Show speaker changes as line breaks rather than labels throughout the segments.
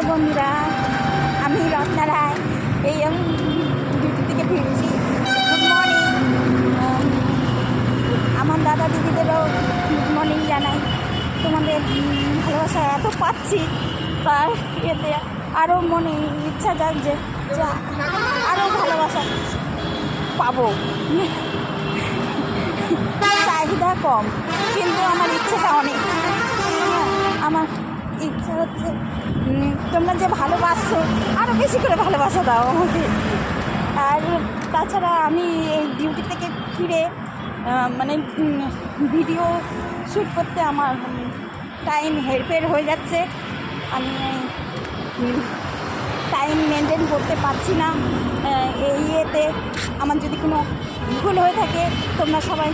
বন্ধুরা, আমি রত্না রায়। এই আমি ডিউটি থেকে ফিরছি। Good morning. আমার দাদা দিদিদেরও গুড মর্নিং জানাই। তোমাদের ভালোবাসা এত পাচ্ছি, তার ইয়েতে আরও মনে ইচ্ছা জাগছে যে আরও ভালোবাসা পাবো। চাহিদা কম, কিন্তু আমার ইচ্ছেটা অনেক। আমার ইচ্ছা হচ্ছে তোমরা যে ভালোবাসছো আরও বেশি করে ভালোবাসা দাও আমাকে। আর তাছাড়া আমি এই ডিউটি থেকে ফিরে মানে ভিডিও শ্যুট করতে আমার টাইম হেরফের হয়ে যাচ্ছে। আমি টাইম মেনটেন করতে পারছি না। এই ইয়েতে আমার যদি কোনো ভুল হয়ে থাকে তোমরা সবাই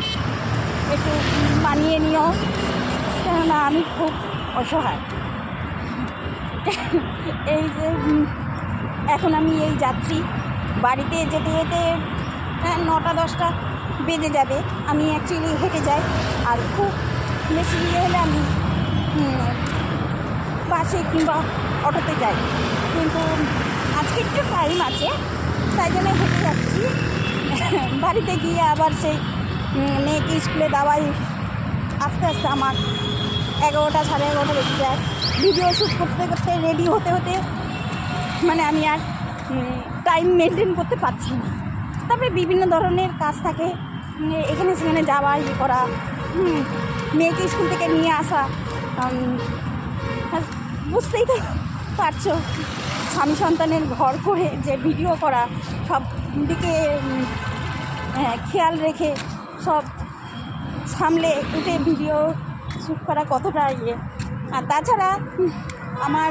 একটু মানিয়ে নিও, কেননা আমি খুব অসহায়। এই যে এখন আমি এই যাচ্ছি, বাড়িতে যেতে যেতে 9টা-10টা বেজে যাবে। আমি অ্যাকচুয়ালি হেঁটে যাই, আর খুব বেশি ইয়ে হলে আমি বাসে কিংবা অটোতে যাই, কিন্তু আজকে একটু টাইম আছে তাই জন্য হেঁটে যাচ্ছি। বাড়িতে গিয়ে আবার সেই মেয়েকে স্কুলে দেওয়াই আস্তে আস্তে আমার 11টা, সাড়ে 11টা বেজে যায়। ভিডিও শ্যুট করতে করতে রেডি হতে হতে মানে আমি আর টাইম মেনটেন করতে পারছি না। তারপরে বিভিন্ন ধরনের কাজ থাকে, এখানে সেখানে যাওয়া, ইয়ে করা, মেয়েকে স্কুল থেকে নিয়ে আসা। বুঝতেই তো পারছো, স্বামী সন্তানের ঘর করে যে ভিডিও করা, সব দিকে খেয়াল রেখে সব সামলে উঠে ভিডিও শ্যুট করা কতটা ইয়ে। আর তাছাড়া আমার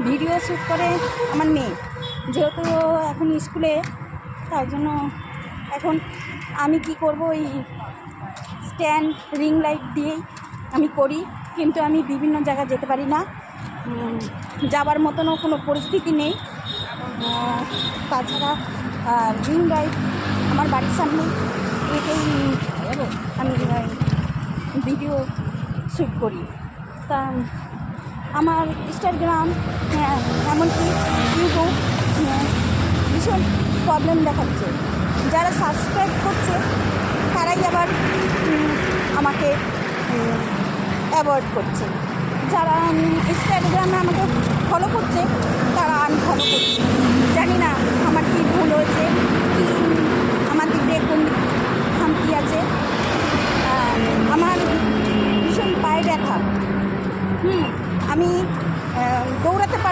ভিডিও শ্যুট করে আমার মেয়ে, যেহেতু এখন স্কুলে, তাই জন্য এখন আমি কি করব, এই স্ট্যান্ড রিং লাইট দিয়েই আমি করি, কিন্তু আমি বিভিন্ন জায়গায় যেতে পারি না, যাবার মতনও কোনো পরিস্থিতি নেই। তাছাড়া রিং লাইট আমার বাড়ির সামনে এটাই আমি ভিডিও শ্যুট করি। তা আমার ইনস্টাগ্রাম, এমনকি ইউটিউব ভীষণ প্রবলেম দেখাচ্ছে। যারা সাবস্ক্রাইব করছে তারাই আবার আমাকে অ্যাভয়েড করছে। যারা ইনস্টাগ্রামে আমাকে